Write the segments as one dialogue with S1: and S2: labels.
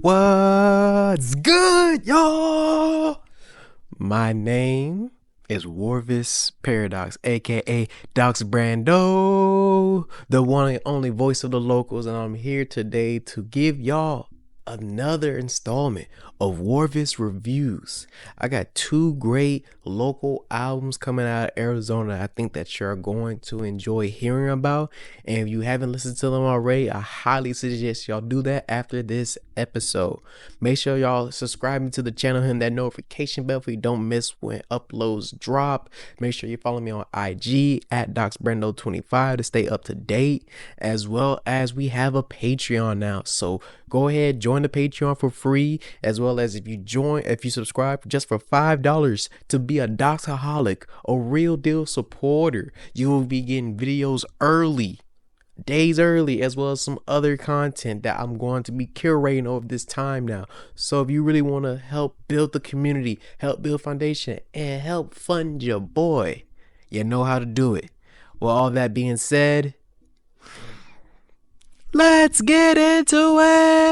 S1: What's good, y'all? My name is Rorvis Paradox, aka Dox Brando, the one and only voice of the locals, and I'm here today to give y'all another installment of Rorvis Reviews. I got two great local albums coming out of Arizona I think that you're going to enjoy hearing about, and if you haven't listened to them already, I highly suggest y'all do that after this episode. Make sure y'all subscribe to the channel, hit that notification bell so you don't miss when uploads drop. Make sure you follow me on IG at DocsBrando25 to stay up to date, as well as we have a Patreon now, so go ahead, join the Patreon for free, as well as if you subscribe just for $5 to be a Doxaholic, a real deal supporter, you will be getting videos days early, as well as some other content that I'm going to be curating over this time now. So if you really want to help build the community, help build foundation, and help fund your boy, you know how to do it. Well, all that being said, let's get into it.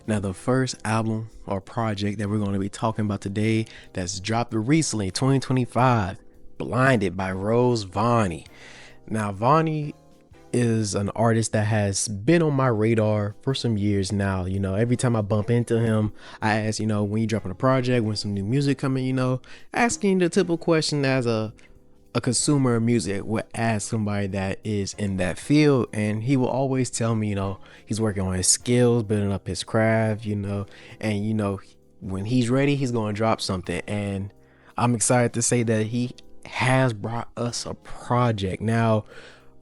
S1: Now, the first album or project that we're going to be talking about today that's dropped recently, 2025, Blinded by Vani. Now, Vani is an artist that has been on my radar for some years now. You know, every time I bump into him, I ask, when you dropping a project, when some new music coming, asking the typical question as a consumer of music would ask somebody that is in that field, and he will always tell me, he's working on his skills, building up his craft, and when he's ready, he's going to drop something. And I'm excited to say that he has brought us a project. Now,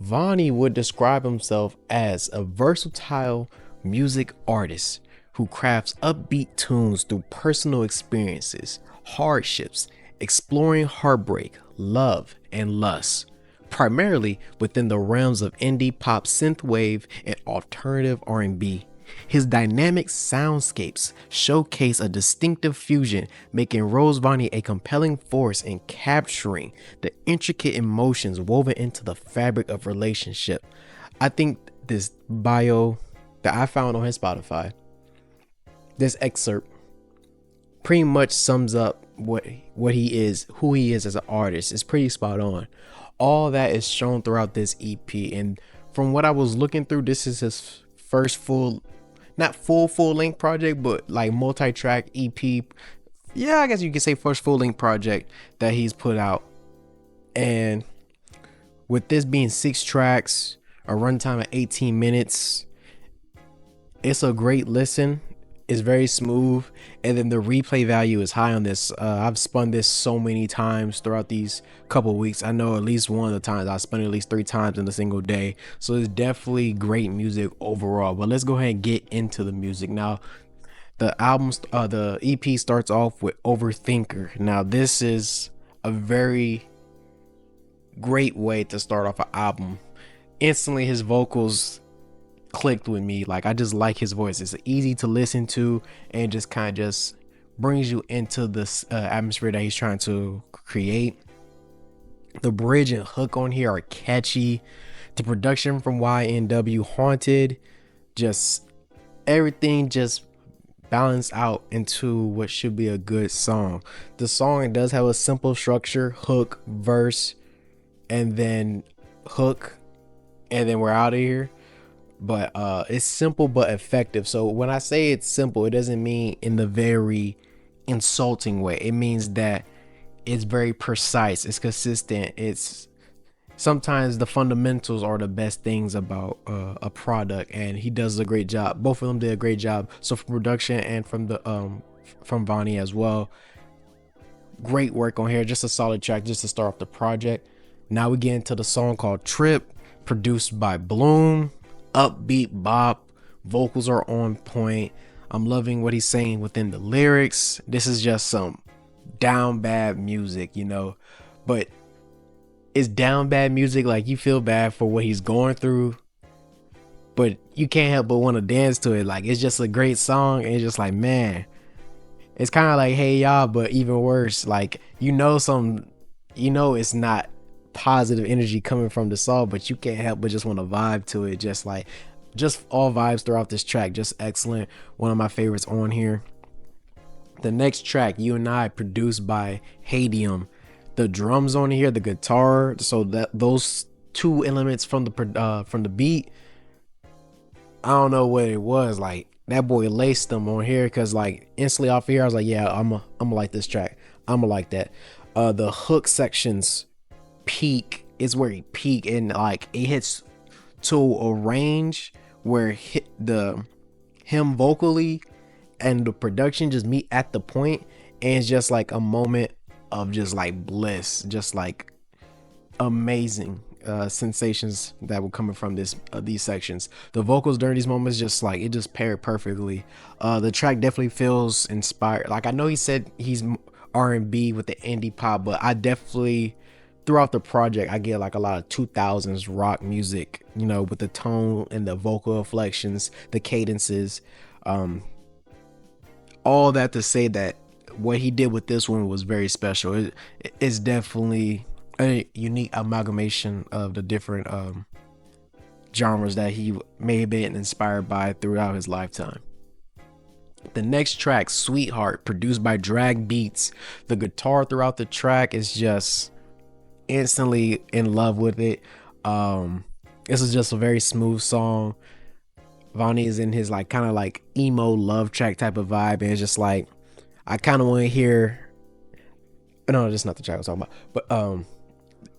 S1: Vani would describe himself as a versatile music artist who crafts upbeat tunes through personal experiences, hardships, exploring heartbreak, love, and lust, primarily within the realms of indie pop, synthwave, and alternative R&B. His dynamic soundscapes showcase a distinctive fusion, making Vani a compelling force in capturing the intricate emotions woven into the fabric of relationship. I think this bio that I found on his Spotify, this excerpt, pretty much sums up what he is, who he is as an artist. It's pretty spot on. All that is shown throughout this EP, and from what I was looking through, this is his first not full length project, but like multi-track EP. Yeah, I guess you could say first full length project that he's put out. And with this being 6 tracks, a runtime of 18 minutes, it's a great listen. It's very smooth, and then the replay value is high on this. I've spun this so many times throughout these couple weeks. I know at least one of the times I spun it at least 3 times in a single day. So it's definitely great music overall. But let's go ahead and get into the music now. The EP starts off with Overthinker. Now, this is a very great way to start off an album. Instantly, his vocals clicked with me. Like, I just like his voice. It's easy to listen to, and just kind of just brings you into this atmosphere that he's trying to create. The bridge and hook on here are catchy. The production from YNW Haunted, just everything just balanced out into what should be a good song. The song does have a simple structure: hook, verse, and then hook, and then we're out of here. But it's simple but effective. So when I say it's simple, it doesn't mean in the very insulting way. It means that it's very precise, it's consistent. It's sometimes the fundamentals are the best things about a product, and he does a great job. Both of them did a great job. So from production and from Vani as well, great work on here. Just a solid track just to start off the project. Now we get into the song called Trip, produced by Bloom. Upbeat bop, vocals are on point. I'm loving what he's saying within the lyrics. This is just some down bad music, but it's down bad music. Like, you feel bad for what he's going through, but you can't help but want to dance to it. Like, it's just a great song, and it's just like, man, it's kind of like Hey Ya, but even worse. Like, it's not positive energy coming from the song, but you can't help but just want to vibe to it, just just all vibes throughout this track, just excellent. One of my favorites on here. The next track, You and I, produced by Hadium. The drums on here, the guitar, so that those two elements from the beat, I don't know what it was. Like that boy laced them on here, because like instantly off here I was like, yeah, I'm like this track. I'm like that. The hook sections peak is where he peak, and like it hits to a range where him vocally and the production just meet at the point, and it's just like a moment of just like bliss, just like amazing sensations that were coming from these sections. The vocals during these moments, just like it just paired perfectly. The track definitely feels inspired. Like I know he said he's R&B with the indie pop, but I definitely throughout the project I get like a lot of 2000s rock music, you know, with the tone and the vocal inflections, the cadences, all that to say that what he did with this one was very special. It's definitely a unique amalgamation of the different genres that he may have been inspired by throughout his lifetime. The next track, Sweetheart, produced by Drag Beats. The guitar throughout the track is just instantly in love with it. This is just a very smooth song. Vani is in his like kind of like emo love track type of vibe, and it's just like I kind of want to hear. No, that's not the track I was talking about. But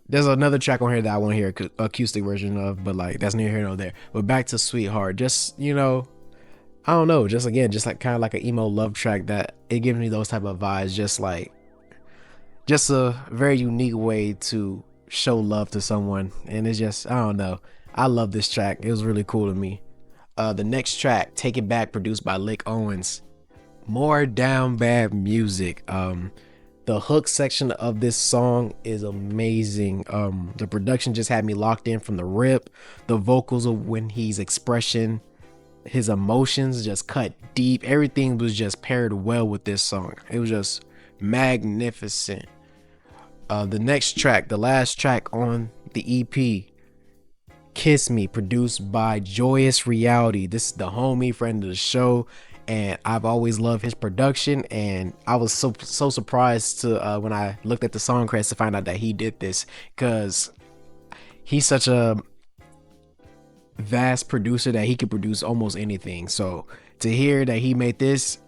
S1: there's another track on here that I want to hear acoustic version of, but like that's neither here nor there. But back to Sweetheart, just you know, I don't know, just again, just like kind of like an emo love track that it gives me those type of vibes, just a very unique way to show love to someone, and it's just I don't know. I love this track. It was really cool to me. The next track, Take It Back, produced by Lick Owens. More down bad music. The hook section of this song is amazing. The production just had me locked in from the rip. The vocals of when he's expressing his emotions just cut deep. Everything was just paired well with this song. It was just magnificent. The next track, the last track on the EP, Kiss Me, produced by Joyous Reality. This is the homie, friend of the show, and I've always loved his production, and I was so surprised to when I looked at the song credits to find out that he did this, because he's such a vast producer that he could produce almost anything. So to hear that he made this,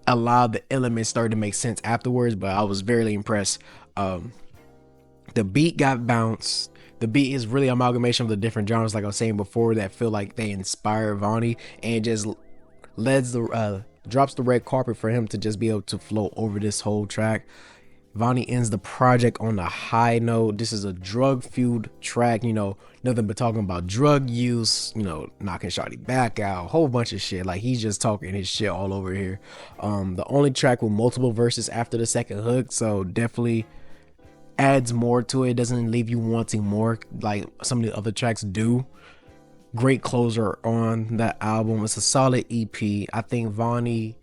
S1: a lot of the elements started to make sense afterwards, but I was very impressed. The beat got bounced. The beat is really amalgamation of the different genres, like I was saying before, that feel like they inspire Vani, and just drops the red carpet for him to just be able to float over this whole track. Vani ends the project on a high note. This is a drug-fueled track, you know, nothing but talking about drug use, you know, knocking shawty back out, a whole bunch of shit. Like he's just talking his shit all over here. The only track with multiple verses after the second hook, so definitely adds more to it. Doesn't leave you wanting more like some of the other tracks do. Great closer on that album. It's a solid EP. I think Vani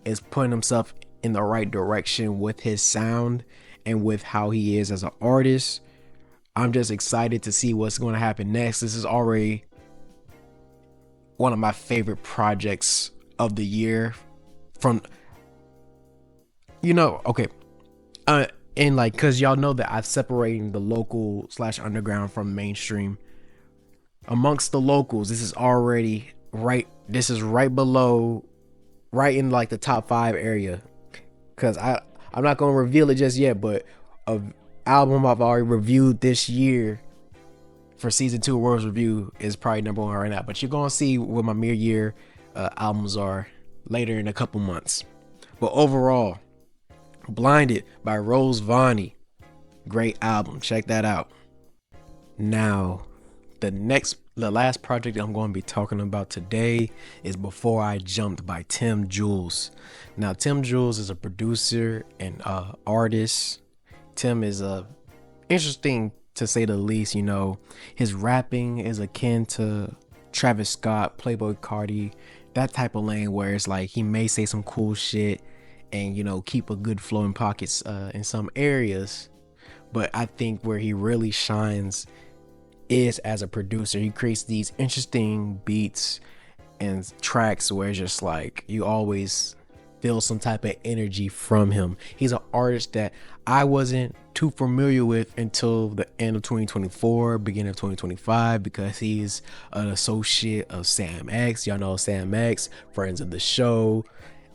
S1: is putting himself in the right direction with his sound and with how he is as an artist. I'm just excited to see what's going to happen next. This is already one of my favorite projects of the year from, you know, okay. And like, cause y'all know that I've separated the local / underground from mainstream. Amongst the locals, this is already right. This is right below, right in like the top 5 area. Cause I'm not gonna reveal it just yet, but a album I've already reviewed this year for season 2 World's Review is probably number 1 right now. But you're gonna see what my mid-year albums are later in a couple months. But overall, Blinded by Rose Vani, great album. Check that out. Now, the last project I'm going to be talking about today is Before I Jumped by Tim Jewls. Now, Tim Jewls is a producer and artist. Tim is interesting to say the least. You know, his rapping is akin to Travis Scott, Playboi Carti, that type of lane where it's like he may say some cool shit and, you know, keep a good flow in pockets in some areas. But I think where he really shines is as a producer. He creates these interesting beats and tracks where it's just like you always feel some type of energy from him. He's an artist that I wasn't too familiar with until the end of 2024, beginning of 2025, because he's an associate of Sam X. Y'all know Sam X, friends of the show,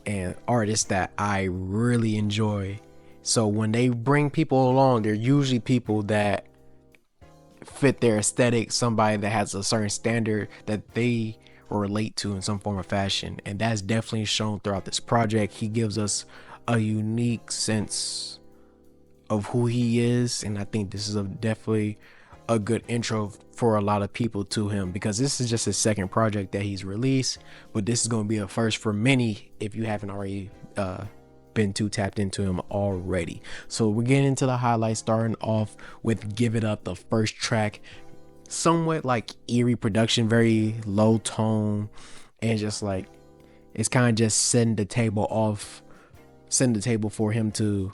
S1: and artists that I really enjoy. So when they bring people along, they're usually people that fit their aesthetic, somebody that has a certain standard that they relate to in some form or fashion, and that's definitely shown throughout this project. He gives us a unique sense of who he is, and I think this is definitely a good intro for a lot of people to him, because this is just his second project that he's released, but this is going to be a first for many if you haven't already been too tapped into him already. So we're getting into the highlights, starting off with Give It Up, the first track. Somewhat like eerie production, very low tone, and just like it's kind of just setting the table for him to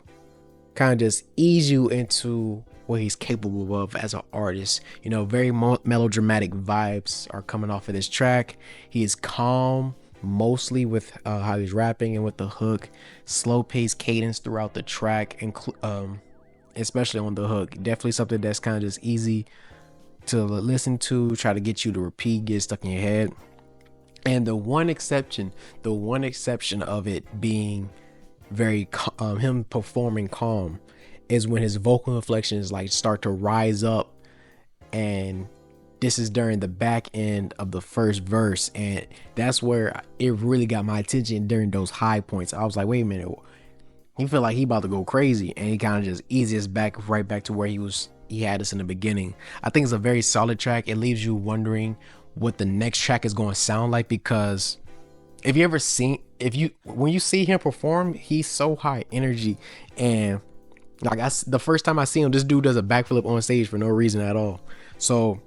S1: kind of just ease you into what he's capable of as an artist. You know, very melodramatic vibes are coming off of this track. He is calm mostly with how he's rapping and with the hook, slow paced cadence throughout the track, and especially on the hook. Definitely something that's kind of just easy to listen to, try to get you to repeat, get stuck in your head. And the one exception of it being very him performing calm is when his vocal inflections like start to rise up, and this is during the back end of the first verse, and that's where it really got my attention during those high points. I was like, wait a minute, he feel like he about to go crazy, and he kind of just eases right back to where he had us in the beginning. I think it's a very solid track. It leaves you wondering what the next track is going to sound like, because when you see him perform, he's so high energy, and like the first time I see him, this dude does a backflip on stage for no reason at all. So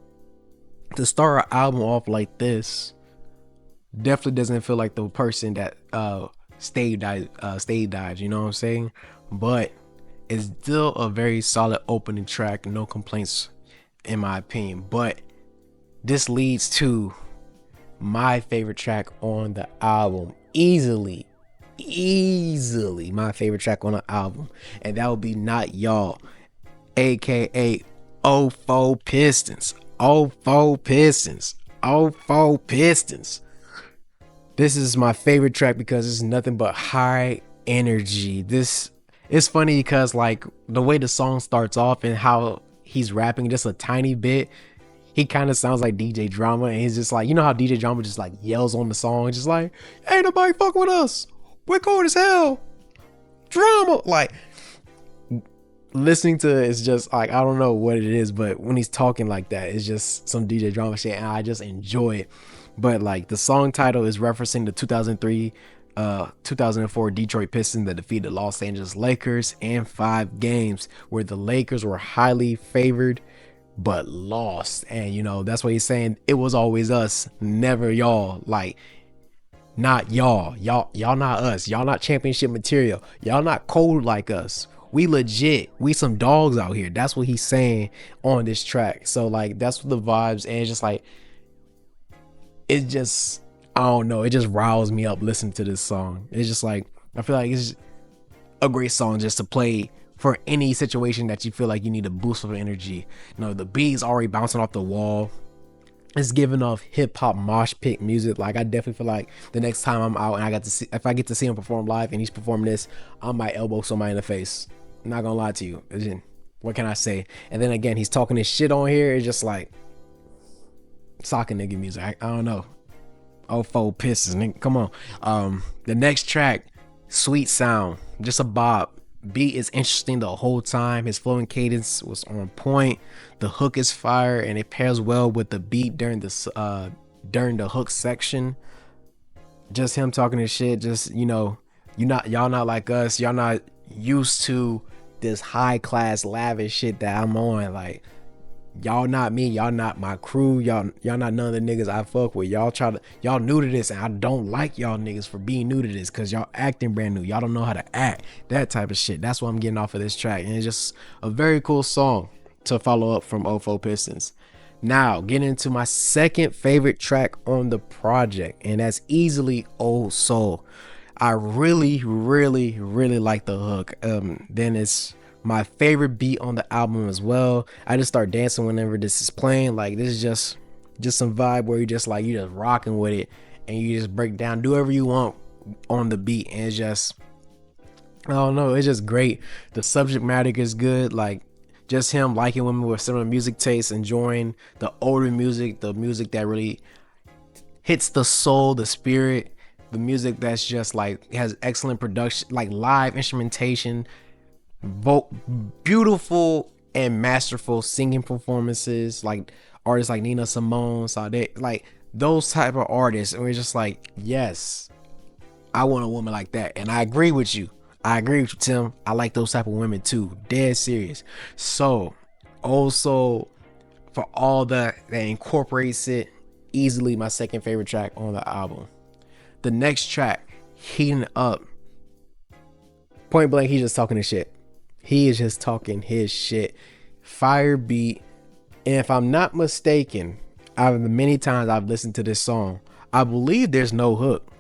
S1: to start an album off like this definitely doesn't feel like the person that stage dives, you know what I'm saying? But it's still a very solid opening track, no complaints in my opinion. But this leads to my favorite track on the album, easily my favorite track on the album, and that would be Not Y'all, aka 04 Pistons. 04 Pistons. 04 Pistons. This is my favorite track because it's nothing but high energy. This it's funny because like the way the song starts off and how he's rapping just a tiny bit, he kind of sounds like DJ Drama, and he's just like, you know how DJ Drama just like yells on the song, just like, ain't nobody fuck with us, we're cold as hell, drama. Like listening to it is just like, I don't know what it is, but when he's talking like that, it's just some DJ Drama shit, and I just enjoy it. But like the song title is referencing the 2004 Detroit Pistons that defeated the Los Angeles Lakers in 5 games, where the Lakers were highly favored but lost. And you know, that's what he's saying, it was always us, never y'all. Like, not y'all not us, y'all not championship material, y'all not cold like us, we legit, we some dogs out here. That's what he's saying on this track. So like that's what the vibes, and it's just like, it just, I don't know, it just riles me up listening to this song. It's just like, I feel like it's a great song just to play for any situation that you feel like you need a boost of energy. You know, the beat's already bouncing off the wall. It's giving off hip hop mosh pit music. Like I definitely feel like the next time I'm out and if I get to see him perform live and he's performing this, I might elbow somebody in the face. I'm not gonna lie to you. What can I say? And then again, he's talking his shit on here. It's just like soccer nigga music. I don't know. 04 Pistons, nigga, come on. The next track, Sweet Sound, just a bop. Beat is interesting the whole time. His flow and cadence was on point. The hook is fire, and it pairs well with the beat during the hook section. Just him talking his shit. Just, you know, y'all not like us. Y'all not used to this high class lavish shit that I'm on. Like, y'all not me, y'all not my crew, y'all not none of the niggas I fuck with. Y'all new to this, and I don't like y'all niggas for being new to this, because y'all acting brand new, y'all don't know how to act, that type of shit. That's what I'm getting off of this track, and it's just a very cool song to follow up from 04 Pistons. Now, getting into my second favorite track on the project, and that's easily Old Soul. I really like the hook. Then it's my favorite beat on the album as well. I just start dancing whenever this is playing. Like, this is just some vibe where you just rocking with it, and you just break down, do whatever you want on the beat, and it's just, I don't know, it's just great. The subject matter is good. Like, just him liking women with similar music tastes, enjoying the older music, the music that really hits the soul, the spirit, the music that's just like has excellent production, like live instrumentation, beautiful and masterful singing performances, like artists like Nina Simone, Sade, like those type of artists. And we're just like, yes, I want a woman like that. And I agree with you. I agree with you, Tim. I like those type of women too. Dead serious. So also, for all that incorporates it, easily my second favorite track on the album. The next track, Heating Up. Point blank, he's just talking his shit. He is just talking his shit. Fire beat. And if I'm not mistaken, out of the many times I've listened to this song, I believe there's no hook.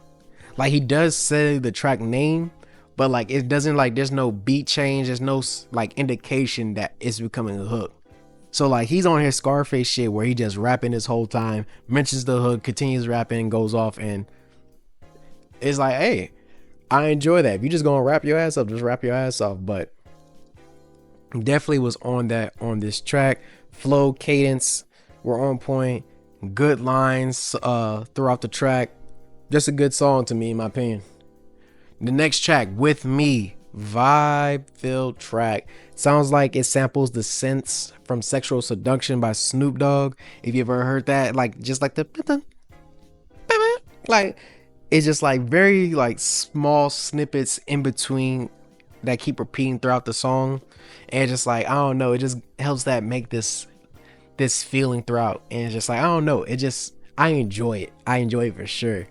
S1: Like, he does say the track name, but like it doesn't, like, there's no beat change, there's no like indication that it's becoming a hook. So like he's on his Scarface shit where he just rapping this whole time, mentions the hook, continues rapping, and goes off, and it's like, hey, I enjoy that. If you just gonna rap your ass up, just rap your ass off. But definitely was on that on this track. Flow, cadence were on point. Good lines throughout the track. Just a good song to me, in my opinion. The next track, With Me, vibe filled track. Sounds like it samples the synths from Sexual Seduction by Snoop Dogg. If you ever heard that, like just like the like, it's just like very like small snippets in between that keep repeating throughout the song, and just like, I don't know, it just helps that make this feeling throughout. And it's just like, I don't know, it just, I enjoy it for sure.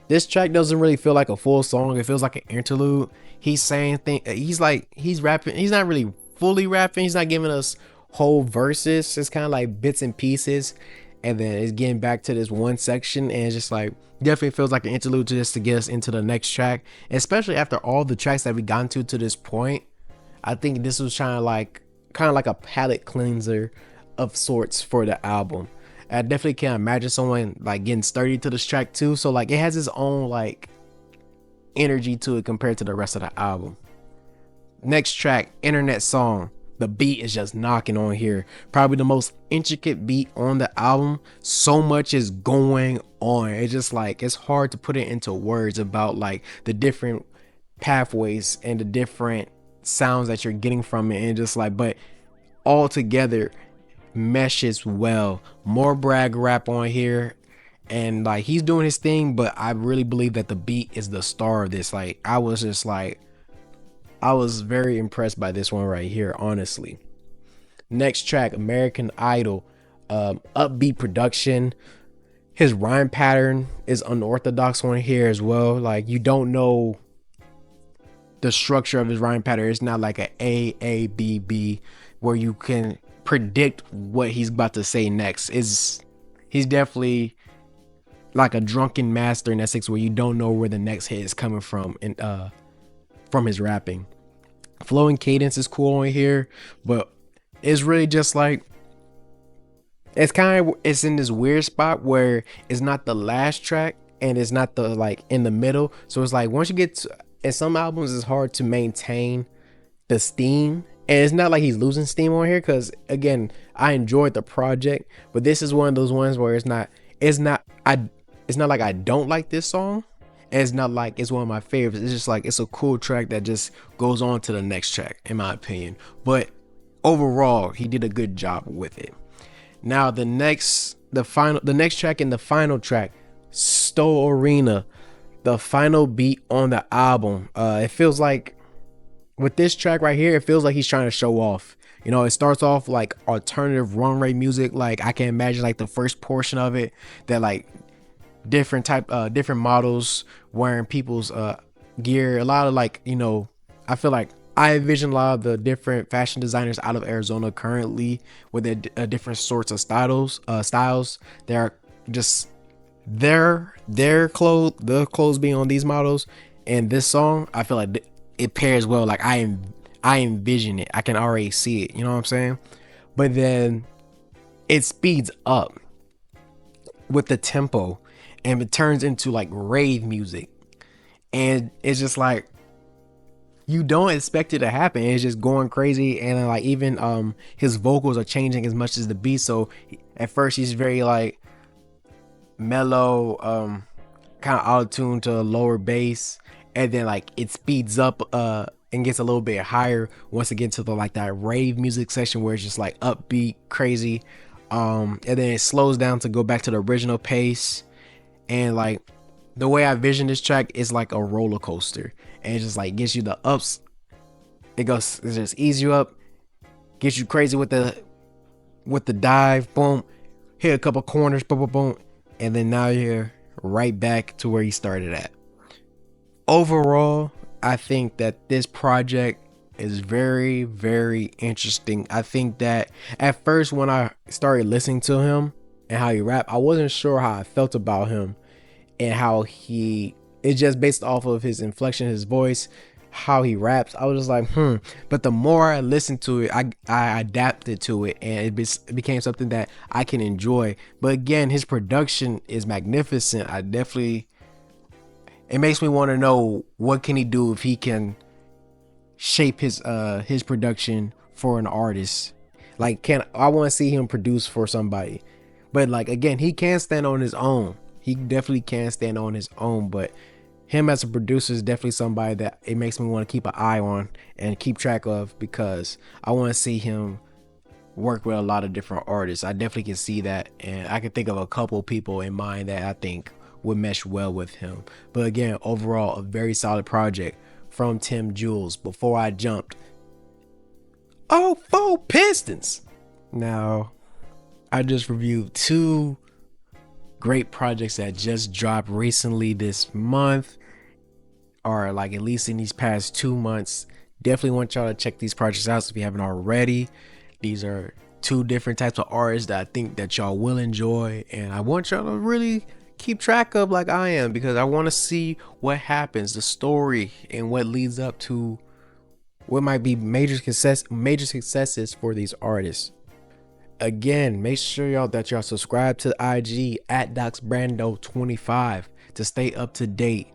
S1: This track doesn't really feel like a full song. It feels like an interlude. He's saying things, he's rapping, he's not really fully rapping, he's not giving us whole verses. It's kind of like bits and pieces, and then it's getting back to this one section, and it's just like, definitely feels like an interlude to get us into the next track, especially after all the tracks that we got to this point. I think this was kind of like a palate cleanser of sorts for the album. I definitely can't imagine someone like getting sturdy to this track too. So like it has its own like energy to it compared to the rest of the album. Next track, Internet Song. The beat is just knocking on here. Probably the most intricate beat on the album. So much is going on. It's just like, it's hard to put it into words about like the different pathways and the different sounds that you're getting from it. And just like, but all together meshes well. More brag rap on here, and like he's doing his thing, but I really believe that the beat is the star of this. Like I was very impressed by this one right here, honestly. Next track, American Idol. Upbeat production. His rhyme pattern is unorthodox on here as well. Like you don't know the structure of his rhyme pattern. It's not like a B B where you can predict what he's about to say next. He's definitely like a drunken master in Essex where you don't know where the next hit is coming from, and from his rapping. Flow and cadence is cool on here, but it's really just like, it's in this weird spot where it's not the last track and it's not the like in the middle. So it's like once you get to, in some albums it's hard to maintain the steam. And it's not like he's losing steam on here, because again, I enjoyed the project, but this is one of those ones where it's not like I don't like this song, and it's not like it's one of my favorites. It's just like, it's a cool track that just goes on to the next track, in my opinion. But overall, he did a good job with it. Now the next track and the final track, Stowe Arena, the final beat on the album. It feels like, with this track right here, it feels like he's trying to show off. You know, it starts off like alternative runway music. Like I can imagine like the first portion of it, that like different models wearing people's gear. A lot of like, you know, I feel like I envision a lot of the different fashion designers out of Arizona currently with their different sorts of styles. They're just their clothes, the clothes being on these models, and this song. I feel like it pairs well. Like I envision it. I can already see it. You know what I'm saying? But then it speeds up with the tempo, and it turns into like rave music, and it's just like you don't expect it to happen. It's just going crazy, and then, like, even his vocals are changing as much as the beat. So at first he's very like mellow, kind of auto-tuned to a lower bass, and then like it speeds up and gets a little bit higher once it gets to the like that rave music section where it's just like upbeat, crazy, and then it slows down to go back to the original pace. And like the way I vision this track is like a roller coaster, and it just like gets you the ups. It just ease you up, gets you crazy with the dive, boom, hit a couple corners, boom, boom, boom, and then now you're right back to where you started at. Overall, I think that this project is very, very interesting. I think that at first when I started listening to him and how he rap, I wasn't sure how I felt about him, and how it's just based off of his inflection, his voice, how he raps. I was just like, but the more I listened to it, I adapted to it, and it became something that I can enjoy. But again, his production is magnificent. It makes me want to know what can he do if he can shape his production for an artist. Like, I want to see him produce for somebody. But like, again, he can stand on his own. He definitely can stand on his own, but him as a producer is definitely somebody that it makes me want to keep an eye on and keep track of, because I want to see him work with a lot of different artists. I definitely can see that, and I can think of a couple people in mind that I think would mesh well with him. But again, overall, a very solid project from Tim Jewls. Before I jumped, four Pistons. Now, I just reviewed two great projects that just dropped recently this month, or like at least in these past 2 months. Definitely want y'all to check these projects out if you haven't already. These are two different types of artists that I think that y'all will enjoy, and I want y'all to really keep track of like I am, because I want to see what happens, the story, and what leads up to what might be major successes for these artists. Again, make sure y'all subscribe to the IG at DocsBrando25 to stay up to date,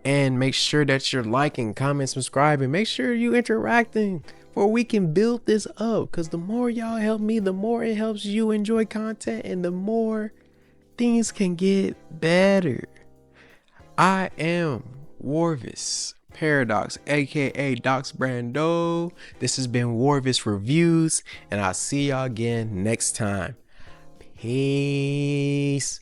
S1: and make sure that you're liking, comment, subscribing. Make sure you interacting for we can build this up, because the more y'all help me, the more it helps you enjoy content, and the more things can get better. I am Rorvis Paradox, aka Docs Brando. This has been Rorvis Reviews, and I'll see y'all again next time. Peace.